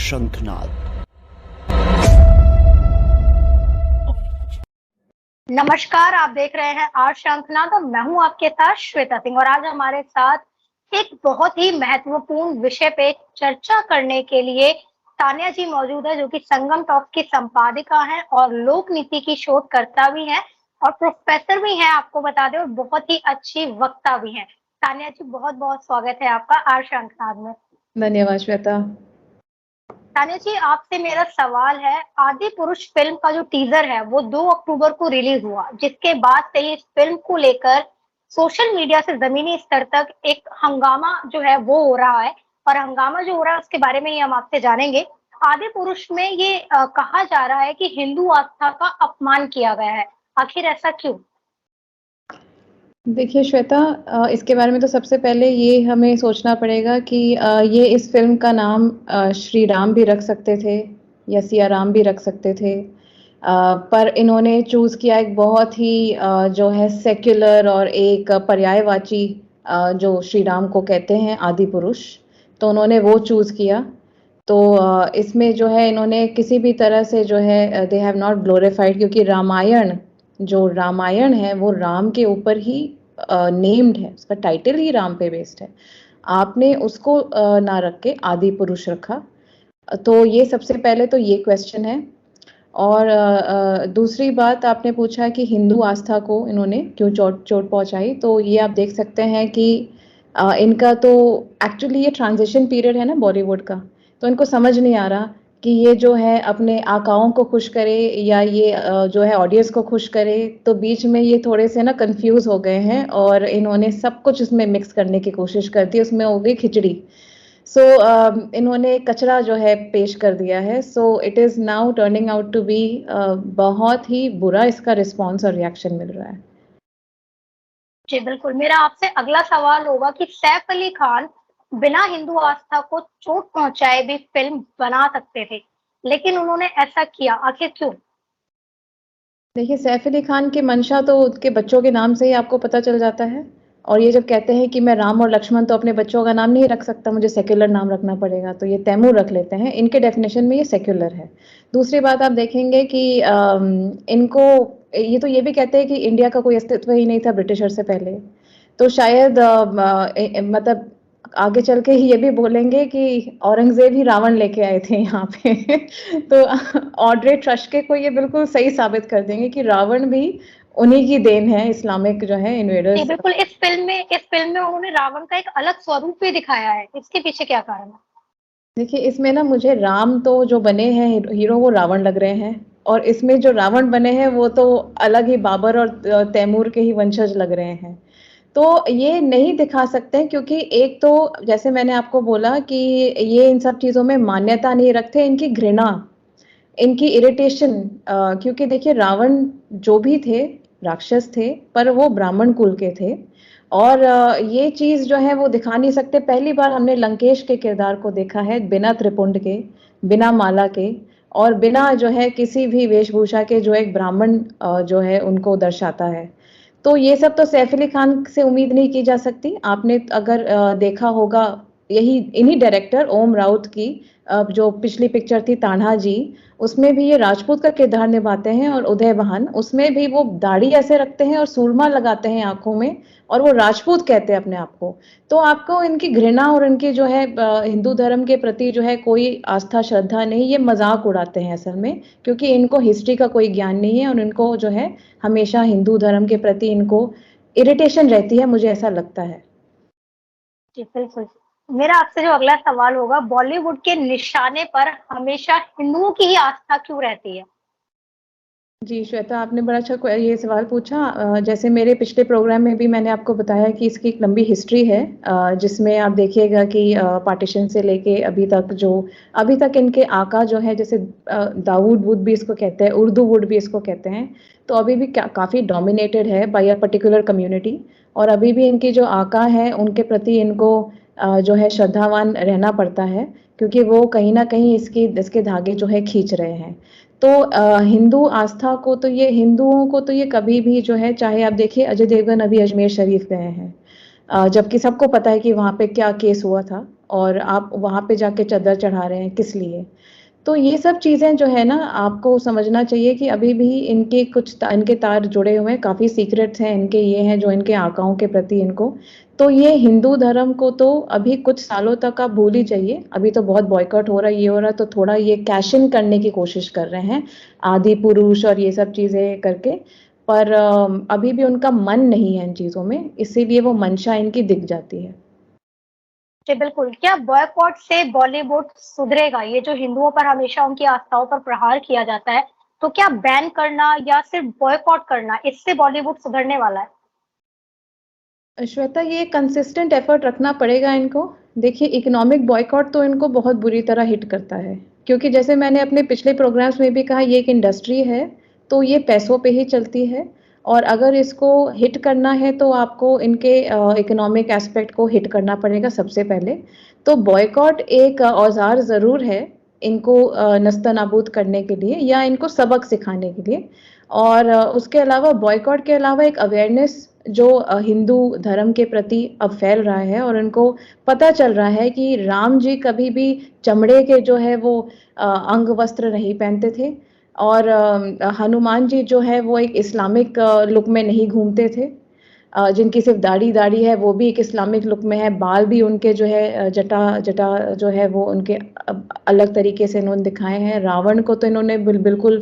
शंखनाद। नमस्कार, आप देख रहे हैं आज शंखनाद और मैं हूं आपके साथ श्वेता सिंह। और आज हमारे साथ एक बहुत ही महत्वपूर्ण विषय पे चर्चा करने के लिए तान्या जी मौजूद है, जो कि संगम टॉक की संपादिका हैं और लोक नीति की शोधकर्ता भी हैं और प्रोफेसर भी हैं, आपको बता दें, और बहुत ही अच्छी वक्ता भी हैं। तान्या जी, बहुत बहुत स्वागत है आपका आज शंखनाद में। धन्यवाद श्वेता। तान्या जी, आपसे मेरा सवाल है, आदि पुरुष फिल्म का जो टीजर है वो 2 अक्टूबर को रिलीज हुआ, जिसके बाद से ही इस फिल्म को लेकर सोशल मीडिया से जमीनी स्तर तक एक हंगामा जो है वो हो रहा है। और हंगामा जो हो रहा है उसके बारे में ही हम आपसे जानेंगे। आदि पुरुष में ये कहा जा रहा है कि हिंदू आस्था का अपमान किया गया है, आखिर ऐसा क्यों? देखिए श्वेता, इसके बारे में तो सबसे पहले ये हमें सोचना पड़ेगा कि ये इस फिल्म का नाम श्री राम भी रख सकते थे या सिया राम भी रख सकते थे, पर इन्होंने चूज़ किया एक बहुत ही जो है सेक्युलर और एक पर्यायवाची जो श्री राम को कहते हैं आदि पुरुष, तो उन्होंने वो चूज़ किया। तो इसमें जो है इन्होंने किसी भी तरह से जो है दे हैव नॉट ग्लोरीफाइड, क्योंकि जो रामायण है वो राम के ऊपर ही नेम्ड है, उसका टाइटल ही राम पे बेस्ड है। आपने उसको ना रख के आदि पुरुष रखा, तो ये सबसे पहले तो ये क्वेश्चन है। और दूसरी बात आपने पूछा कि हिंदू आस्था को इन्होंने क्यों चोट पहुंचाई, तो ये आप देख सकते हैं कि इनका तो एक्चुअली ये ट्रांजिशन पीरियड है ना बॉलीवुड का, तो इनको समझ नहीं आ रहा कि ये जो है अपने आकाओं को खुश करे या ये जो है ऑडियंस को खुश करे। तो बीच में ये थोड़े से ना कंफ्यूज हो गए हैं और इन्होंने सब कुछ उसमें मिक्स करने की कोशिश कर दी, उसमें हो गई खिचड़ी। सो इन्होंने कचरा जो है पेश कर दिया है। So it is now turning out to be बहुत ही बुरा इसका रिस्पॉन्स और रिएक्शन मिल रहा है। जी बिल्कुल, मेरा आपसे अगला सवाल होगा कि सैफ अली खान बिना हिंदू आस्था को चोट पहुंचाए भी फिल्म बना सकते थे, लेकिन उन्होंने ऐसा किया, आखिर क्यों? देखिए, सैफ अली खान की मंशा तो उनके बच्चों के नाम से ही आपको पता चल जाता है। और ये जब कहते हैं कि मैं राम और लक्ष्मण तो अपने बच्चों का नाम नहीं रख सकता, मुझे सेक्युलर नाम रखना पड़ेगा, तो ये तैमूर रख लेते हैं। इनके डेफिनेशन में ये सेक्युलर है। दूसरी बात आप देखेंगे कि इनको ये भी कहते हैं कि इंडिया का कोई अस्तित्व ही नहीं था ब्रिटिशर से पहले। तो शायद मतलब आगे चल के ये भी बोलेंगे कि औरंगजेब ही रावण लेके आए थे यहाँ पे तो ऑड्रे ट्रस्के को ये बिल्कुल सही साबित कर देंगे कि रावण भी उन्हीं की देन है, इस्लामिक जो है जी इन्वेडर्स। बिल्कुल, इस फिल्म में उन्होंने रावण का एक अलग स्वरूप भी दिखाया है, इसके पीछे क्या कारण है? देखिए, इसमें ना मुझे राम तो जो बने हैं हीरो वो रावण लग रहे हैं, और इसमें जो रावण बने हैं वो तो अलग ही बाबर और तैमूर के ही वंशज लग रहे हैं। तो ये नहीं दिखा सकते हैं, क्योंकि एक तो जैसे मैंने आपको बोला कि ये इन सब चीज़ों में मान्यता नहीं रखते, इनकी घृणा, इनकी इरिटेशन। क्योंकि देखिए रावण जो भी थे राक्षस थे, पर वो ब्राह्मण कुल के थे। और ये चीज़ जो है वो दिखा नहीं सकते। पहली बार हमने लंकेश के किरदार को देखा है बिना त्रिपुंड के, बिना माला के, और बिना जो है किसी भी वेशभूषा के, जो एक ब्राह्मण जो है उनको दर्शाता है। तो ये सब तो सैफ अली खान से उम्मीद नहीं की जा सकती। आपने अगर देखा होगा, यही इन्हीं डायरेक्टर ओम राउत की जो पिछली पिक्चर थी तान्हा जी, उसमें भी ये राजपूत का किरदार निभाते हैं। और उदय वाहन, उसमें भी वो दाढ़ी ऐसे रखते हैं और सूरमा लगाते हैं आंखों में, और वो राजपूत कहते हैं अपने आप को। तो आपको इनकी घृणा और इनकी जो है हिंदू धर्म के प्रति जो है कोई आस्था श्रद्धा नहीं, ये मजाक उड़ाते हैं असल में, क्योंकि इनको हिस्ट्री का कोई ज्ञान नहीं है और इनको जो है हमेशा हिंदू धर्म के प्रति इनको इरिटेशन रहती है, मुझे ऐसा लगता है। जी बिल्कुल, मेरा आपसे जो अगला सवाल होगा, बॉलीवुड के निशाने पर हमेशा हिंदुओं की ही आस्था क्यों रहती है? जी श्वेता, आपने बड़ा अच्छा ये सवाल पूछा। जैसे मेरे पिछले प्रोग्राम में भी मैंने आपको बताया कि इसकी एक लंबी हिस्ट्री है, जिसमें आप देखिएगा कि पार्टीशन से लेके अभी तक इनके आका जो है, जैसे दाऊद वुड भी इसको कहते हैं, उर्दू वुड भी इसको कहते हैं, तो अभी भी काफ़ी डोमिनेटेड है बाय अ पर्टिकुलर कम्युनिटी। और अभी भी इनकी जो आका है उनके प्रति इनको जो है श्रद्धावान रहना पड़ता है, क्योंकि वो कहीं ना कहीं इसके धागे जो है खींच रहे हैं। तो हिंदू आस्था को तो ये हिंदुओं को तो ये कभी भी जो है, चाहे आप देखिए अजय देवगन अभी अजमेर शरीफ गए हैं, जबकि सबको पता है कि वहाँ पे क्या केस हुआ था, और आप वहाँ पे जाके चद्दर चढ़ा रहे हैं, किस लिए? तो ये सब चीज़ें जो है ना, आपको समझना चाहिए कि अभी भी इनके तार जुड़े हुए हैं, काफ़ी सीक्रेट्स हैं इनके, ये हैं जो इनके आकाओं के प्रति इनको। तो ये हिंदू धर्म को तो अभी कुछ सालों तक आप भूल ही जाइए। अभी तो बहुत बॉयकॉट हो रहा है, ये हो रहा है, तो थोड़ा ये कैश इन करने की कोशिश कर रहे हैं, आदि पुरुष और ये सब चीज़ें करके। पर अभी भी उनका मन नहीं है इन चीज़ों में, इसीलिए वो मंशा इनकी दिख जाती है। जी बिल्कुल। क्या बॉयकॉट से बॉलीवुड सुधरेगा? ये जो हिंदुओं पर हमेशा उनकी आस्थाओं पर प्रहार किया जाता है, तो क्या बैन करना या सिर्फ बॉयकॉट करना, इससे बॉलीवुड सुधरने वाला है? श्वेता, ये कंसिस्टेंट एफर्ट रखना पड़ेगा इनको। देखिए, इकोनॉमिक बॉयकॉट तो इनको बहुत बुरी तरह हिट करता है, क्योंकि जैसे मैंने अपने पिछले प्रोग्राम्स में भी कहा, ये एक इंडस्ट्री है, तो ये पैसों पे ही चलती है। और अगर इसको हिट करना है तो आपको इनके इकोनॉमिक एस्पेक्ट को हिट करना पड़ेगा सबसे पहले। तो बॉयकॉट एक औजार ज़रूर है इनको नस्तनाबूद करने के लिए या इनको सबक सिखाने के लिए। और उसके अलावा, बॉयकॉट के अलावा, एक अवेयरनेस जो हिंदू धर्म के प्रति अब फैल रहा है, और उनको पता चल रहा है कि राम जी कभी भी चमड़े के जो है वो अंग वस्त्र नहीं पहनते थे, और हनुमान जी जो है वो एक इस्लामिक लुक में नहीं घूमते थे। जिनकी सिर्फ दाढ़ी दाढ़ी है वो भी एक इस्लामिक लुक में है, बाल भी उनके जो है जटा जटा जो है वो उनके अलग तरीके से इन्होंने दिखाए हैं। रावण को तो इन्होंने बिल्कुल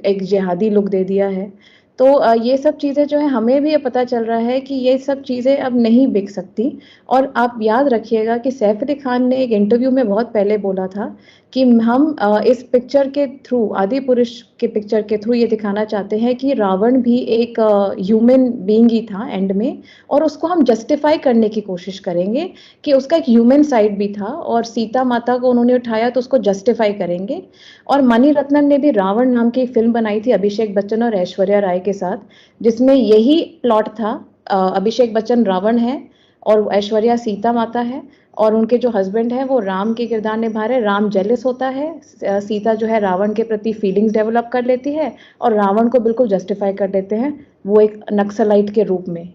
एक जिहादी लुक दे दिया है। तो ये सब चीज़ें जो है, हमें भी ये पता चल रहा है कि ये सब चीज़ें अब नहीं बिक सकती। और आप याद रखिएगा कि सैफ अली खान ने एक इंटरव्यू में बहुत पहले बोला था कि हम इस पिक्चर के थ्रू, आदि पुरुष के पिक्चर के थ्रू, ये दिखाना चाहते हैं कि रावण भी एक ह्यूमन बीइंग ही था एंड में, और उसको हम जस्टिफाई करने की कोशिश करेंगे कि उसका एक ह्यूमन साइड भी था, और सीता माता को उन्होंने उठाया तो उसको जस्टिफाई करेंगे। और मणि रत्नम ने भी रावण नाम की फिल्म बनाई थी अभिषेक बच्चन और ऐश्वर्या राय के साथ, जिसमें यही प्लॉट था। अभिषेक बच्चन रावण है और ऐश्वर्या सीता माता है, और उनके जो हस्बैंड है वो राम के किरदार निभा रहे हैं। राम जेलस होता है, सीता जो है रावण के प्रति फीलिंग्स डेवलप कर लेती है, और रावण को बिल्कुल जस्टिफाई कर देते हैं वो एक नक्सलाइट के रूप में।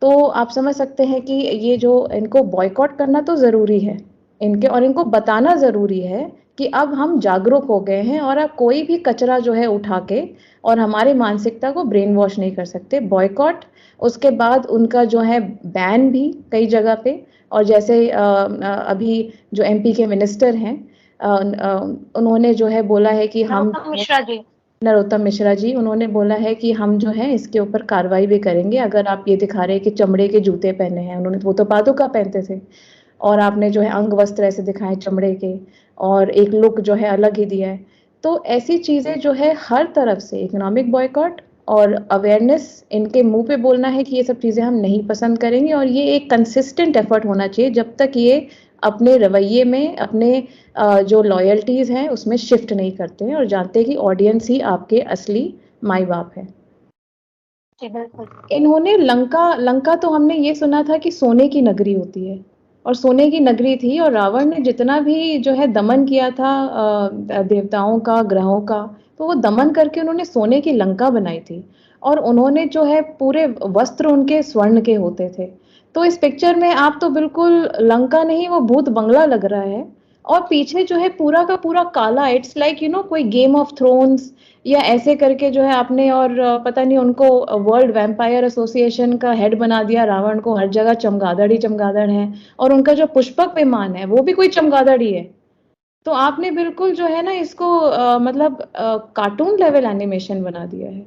तो आप समझ सकते हैं कि ये जो इनको बॉयकॉट करना तो ज़रूरी है इनके, और इनको बताना ज़रूरी है कि अब हम जागरूक हो गए हैं, और अब कोई भी कचरा जो है उठा के और हमारी मानसिकता को ब्रेन वॉश नहीं कर सकते। बॉयकॉट, उसके बाद उनका जो है बैन भी कई जगह पे। और जैसे अभी जो एमपी के मिनिस्टर हैं, उन्होंने जो है बोला है कि हम, नरोत्तम मिश्रा जी। नरोत्तम मिश्रा जी, उन्होंने बोला है कि हम जो है इसके ऊपर कार्रवाई भी करेंगे अगर आप ये दिखा रहे हैं कि चमड़े के जूते पहने हैं। उन्होंने, वो तो पादुका पहनते थे, और आपने जो है अंग वस्त्र ऐसे दिखाए चमड़े के, और एक लुक जो है अलग ही दिया है। तो ऐसी चीज़ें जो है हर तरफ से, इकोनॉमिक बॉयकॉट और अवेयरनेस, इनके मुंह पे बोलना है कि ये सब चीज़ें हम नहीं पसंद करेंगे, और ये एक कंसिस्टेंट एफर्ट होना चाहिए जब तक ये अपने रवैये में, अपने जो लॉयल्टीज़ हैं उसमें शिफ्ट नहीं करते हैं, और जानते हैं कि ऑडियंस ही आपके असली माई बाप है। जी बिल्कुल। इन्होंने लंका लंका तो हमने ये सुना था कि सोने की नगरी होती है, और सोने की नगरी थी, और रावण ने जितना भी जो है दमन किया था देवताओं का, ग्रहों का, तो वो दमन करके उन्होंने सोने की लंका बनाई थी। और उन्होंने जो है पूरे वस्त्र उनके स्वर्ण के होते थे। तो इस पिक्चर में आप तो बिल्कुल लंका नहीं, वो भूत बंगला लग रहा है। और पीछे जो है पूरा का पूरा काला, इट्स लाइक कोई गेम ऑफ थ्रोन्स या ऐसे करके जो है आपने, और पता नहीं उनको वर्ल्ड वैम्पायर एसोसिएशन का हेड बना दिया रावण को, हर जगह चमगादड़ ही चमगादड़ है, और उनका जो पुष्पक विमान है वो भी कोई चमगादड़ ही है। तो आपने बिल्कुल जो है ना इसको मतलब कार्टून लेवल एनिमेशन बना दिया है।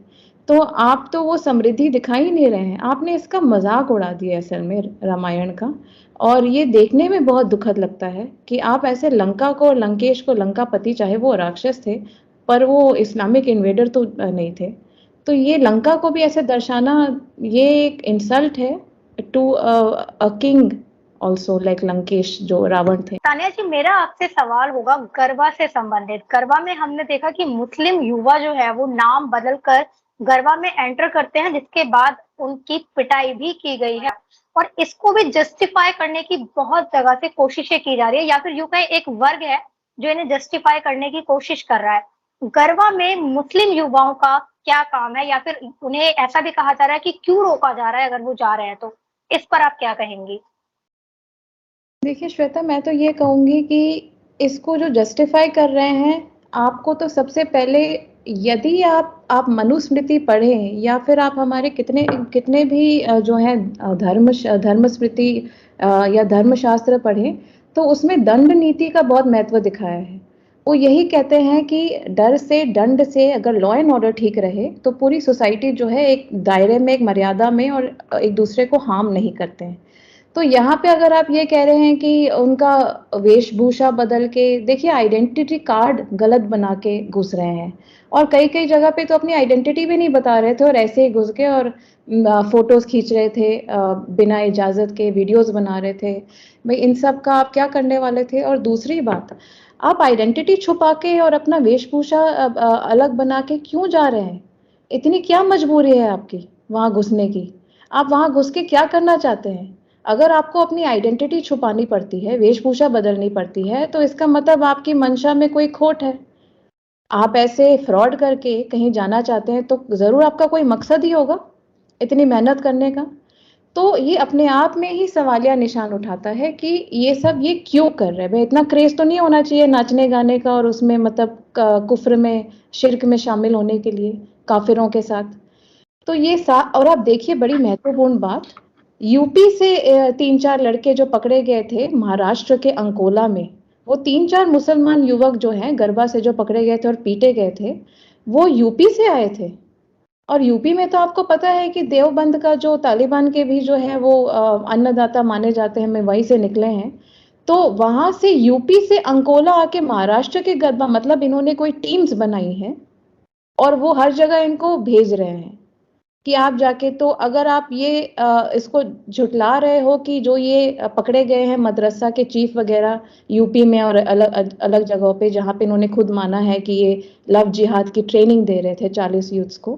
तो आप तो वो समृद्धि दिखा ही नहीं रहे हैं, आपने इसका मजाक उड़ा दिया असल में रामायण का। और ये देखने में बहुत दुखद लगता है कि आप ऐसे लंका को, लंकेश को, लंकापति, चाहे वो राक्षस थे पर वो इस्लामिक इन्वेडर तो नहीं थे, तो ये लंका को भी ऐसे दर्शाना, ये एक इंसल्ट है to a king also, like Lankesh जो रावण थे। तानिया जी, मेरा आपसे सवाल होगा गरबा से संबंधित। गरबा में हमने देखा कि मुस्लिम युवा जो है वो नाम बदलकर गरबा में एंटर करते हैं, जिसके बाद उनकी पिटाई भी की गई है, और इसको भी जस्टिफाई करने की बहुत जगह से कोशिशें की जा रही है, या फिर यूं कहें एक वर्ग है जो इन्हें जस्टिफाई करने की कोशिश कर रहा है। गरबा में मुस्लिम युवाओं का क्या काम है, या फिर उन्हें ऐसा भी कहा जा रहा है कि क्यों रोका जा रहा है अगर वो जा रहे हैं तो? इस पर आप क्या कहेंगी? देखिए श्वेता, मैं तो ये कहूँगी कि इसको जो जस्टिफ़ाई कर रहे हैं, आपको तो सबसे पहले, यदि आप मनुस्मृति पढ़ें या फिर आप हमारे कितने कितने भी जो हैं धर्मस्मृति या धर्मशास्त्र पढ़ें, तो उसमें दंड नीति का बहुत महत्व दिखाया है। वो यही कहते हैं कि डर से, दंड से अगर लॉ एंड ऑर्डर ठीक रहे, तो पूरी सोसाइटी जो है एक दायरे में, एक मर्यादा में और एक दूसरे को हार्म नहीं करते हैं। तो यहाँ पे अगर आप ये कह रहे हैं कि उनका वेशभूषा बदल के, देखिए आइडेंटिटी कार्ड गलत बना के घुस रहे हैं, और कई कई जगह पे तो अपनी आइडेंटिटी भी नहीं बता रहे थे और ऐसे ही घुस के और फोटोज खींच रहे थे, बिना इजाजत के वीडियोस बना रहे थे। भाई इन सब का आप क्या करने वाले थे? और दूसरी बात, आप आइडेंटिटी छुपा के और अपना वेशभूषा अलग बना के क्यों जा रहे हैं? इतनी क्या मजबूरी है आपकी वहां घुसने की? आप वहां घुस के क्या करना चाहते हैं? अगर आपको अपनी आइडेंटिटी छुपानी पड़ती है, वेशभूषा बदलनी पड़ती है, तो इसका मतलब आपकी मंशा में कोई खोट है। आप ऐसे फ्रॉड करके कहीं जाना चाहते हैं तो ज़रूर आपका कोई मकसद ही होगा, इतनी मेहनत करने का। तो ये अपने आप में ही सवालिया निशान उठाता है कि ये सब ये क्यों कर रहे हैं? भाई इतना क्रेज़ तो नहीं होना चाहिए नाचने गाने का और उसमें मतलब कुफ्र में, शिर्क में शामिल होने के लिए, काफिरों के साथ। तो ये सा और आप देखिए बड़ी महत्वपूर्ण बात, यूपी से 3-4 लड़के जो पकड़े गए थे महाराष्ट्र के अंकोला में, वो 3-4 मुसलमान युवक जो हैं गरबा से जो पकड़े गए थे और पीटे गए थे, वो यूपी से आए थे। और यूपी में तो आपको पता है कि देवबंद का जो तालिबान के भी जो है वो अन्नदाता माने जाते हैं, मैं वहीं से निकले हैं। तो वहां से यूपी से अंकोला आके महाराष्ट्र के गरबा, मतलब इन्होंने कोई टीम्स बनाई है और वो हर जगह इनको भेज रहे हैं कि आप जाके, तो अगर आप ये इसको झुटला रहे हो कि जो ये पकड़े गए हैं मदरसा के चीफ वगैरह यूपी में और अलग अलग जगहों पे, जहाँ पे इन्होंने खुद माना है कि ये लव जिहाद की ट्रेनिंग दे रहे थे 40 यूथ्स को,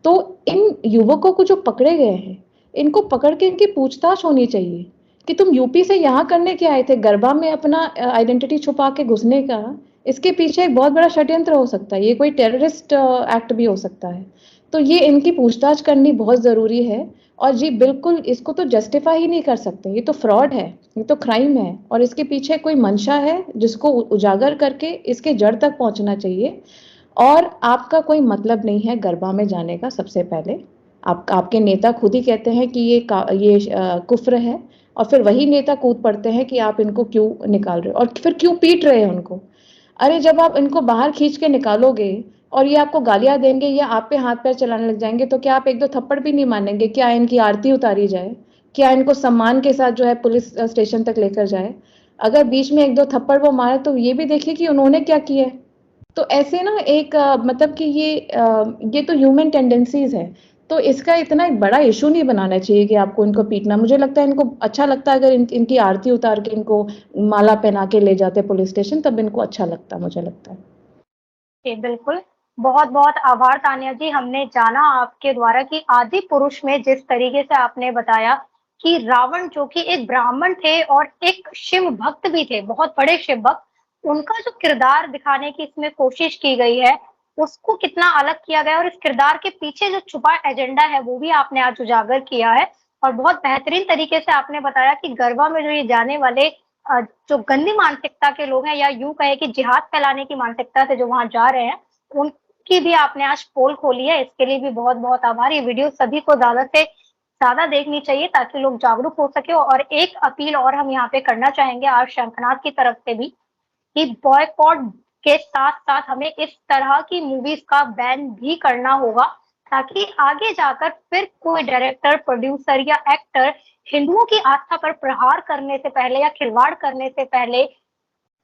तो इन युवकों को जो पकड़े गए हैं, इनको पकड़ के इनकी पूछताछ होनी चाहिए कि तुम यूपी से यहाँ करने के आए थे, गरबा में अपना आइडेंटिटी छुपा के घुसने का। इसके पीछे एक बहुत बड़ा षड्यंत्र हो सकता है, ये कोई टेररिस्ट एक्ट भी हो सकता है। तो ये इनकी पूछताछ करनी बहुत ज़रूरी है। और जी बिल्कुल, इसको तो जस्टिफाई ही नहीं कर सकते, ये तो फ्रॉड है, ये तो क्राइम है और इसके पीछे कोई मंशा है जिसको उजागर करके इसके जड़ तक पहुंचना चाहिए। और आपका कोई मतलब नहीं है गरबा में जाने का। सबसे पहले आपके नेता खुद ही कहते हैं कि ये कुफ्र है, और फिर वही नेता कूद पड़ते हैं कि आप इनको क्यों निकाल रहे हो और फिर क्यों पीट रहे हैं उनको। अरे जब आप इनको बाहर खींच के निकालोगे और ये आपको गालियां देंगे या आप पे हाथ पैर चलाने लग जाएंगे, तो क्या आप एक दो थप्पड़ भी नहीं मानेंगे? क्या इनकी आरती उतारी जाए? क्या इनको सम्मान के साथ जो है पुलिस स्टेशन तक लेकर जाए? अगर बीच में एक दो थप्पड़ वो मारे तो ये भी देखिए कि उन्होंने क्या किया है। तो ऐसे ना एक मतलब कि ये तो ह्यूमन टेंडेंसीज है। तो इसका इतना एक बड़ा इशू नहीं बनाना चाहिए कि आपको इनको पीटना। मुझे लगता है इनको अच्छा लगता है अगर इनकी आरती उतार के इनको माला पहना के ले जाते पुलिस स्टेशन, तब इनको अच्छा लगता, मुझे लगता है। जी, बिल्कुल। बहुत-बहुत आभार तान्या जी, हमने जाना आपके द्वारा कि आदि पुरुष में जिस तरीके से आपने बताया कि रावण जो कि एक ब्राह्मण थे और एक शिव भक्त भी थे, बहुत बड़े शिव भक्त, उनका जो किरदार दिखाने की इसमें कोशिश की गई है, उसको कितना अलग किया गया है और इस किरदार के पीछे जो छुपा एजेंडा है, वो भी आपने आज उजागर किया है और बहुत बेहतरीन तरीके से आपने बताया कि गरबा में जो ये जाने वाले जो गंदी मानसिकता के लोग हैं या यूँ कहें कि जिहाद फैलाने की मानसिकता से जो वहाँ जा रहे हैं, उनकी भी आपने आज पोल खोली है। इसके लिए भी बहुत-बहुत आभार। ये वीडियो सभी को ज़्यादा से ज़्यादा देखनी चाहिए ताकि लोग जागरूक हो सके और एक अपील और हम यहाँ पे करना चाहेंगे आज शंखनाद की तरफ से भी कि बॉयकॉट के साथ-साथ हमें इस तरह की मूवीज़ का बैन भी करना होगा ताकि आगे जाकर फिर कोई डायरेक्टर, प्रोड्यूसर या एक्टर हिंदुओं की आस्था पर प्रहार करने से पहले या खिलवाड़ करने से पहले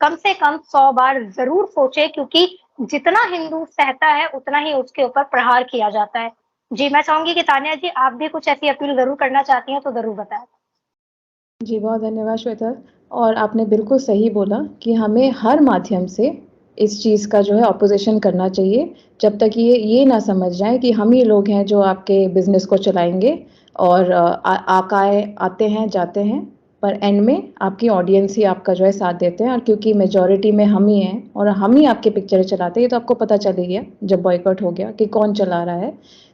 कम से कम 100 बार ज़रूर सोचे क्योंकि जितना हिंदू सहता है उतना ही उसके ऊपर प्रहार किया जाता है। जी, मैं चाहूँगी कि तान्या जी आप भी कुछ ऐसी अपील ज़रूर करना चाहती हैं तो ज़रूर बताएँ। जी, बहुत धन्यवाद श्वेता। और आपने बिल्कुल सही बोला कि हमें हर माध्यम से इस चीज़ का जो है ऑपोज़िशन करना चाहिए, जब तक ये ना समझ जाएँ कि हम ही लोग हैं जो आपके बिज़नेस को चलाएँगे। और आकाए आते हैं, जाते हैं, पर एंड में आपकी ऑडियंस ही आपका जो है साथ देते हैं। और क्योंकि मेजॉरिटी में हम ही हैं और हम ही आपकी पिक्चरें चलाते हैं, ये तो आपको पता चल ही गया जब बॉयकॉट हो गया कि कौन चला रहा है।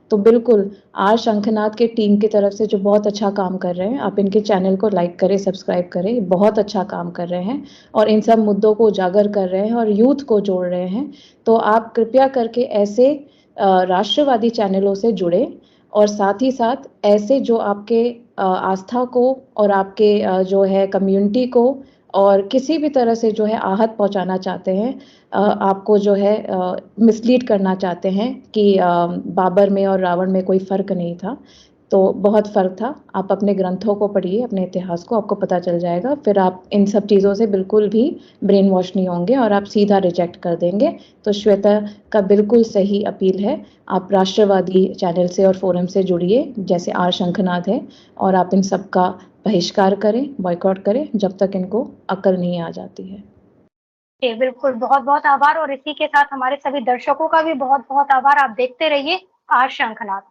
तो बिल्कुल आर शंखनाथ के टीम की तरफ से जो बहुत अच्छा काम कर रहे हैं, आप इनके चैनल को लाइक करें, सब्सक्राइब करें, बहुत अच्छा काम कर रहे हैं और इन सब मुद्दों को उजागर कर रहे हैं और यूथ को जोड़ रहे हैं। तो आप कृपया करके ऐसे राष्ट्रवादी चैनलों से जुड़े और साथ ही साथ ऐसे जो आपके आस्था को और आपके जो है कम्युनिटी को और किसी भी तरह से जो है आहत पहुंचाना चाहते हैं, आपको जो है मिसलीड करना चाहते हैं कि बाबर में और रावण में कोई फ़र्क नहीं था। तो बहुत फ़र्क था। आप अपने ग्रंथों को पढ़िए, अपने इतिहास को, आपको पता चल जाएगा। फिर आप इन सब चीज़ों से बिल्कुल भी ब्रेन वॉश नहीं होंगे और आप सीधा रिजेक्ट कर देंगे। तो श्वेता का बिल्कुल सही अपील है, आप राष्ट्रवादी चैनल से और फोरम से जुड़िए, जैसे आर शंखनाथ है, और आप इन सब का बहिष्कार करें, बॉयकॉट करें, जब तक इनको अक्ल नहीं आ जाती है। जी, बिल्कुल, बहुत-बहुत आभार और इसी के साथ हमारे सभी दर्शकों का भी बहुत-बहुत आभार। आप देखते रहिए आज शंखनाद।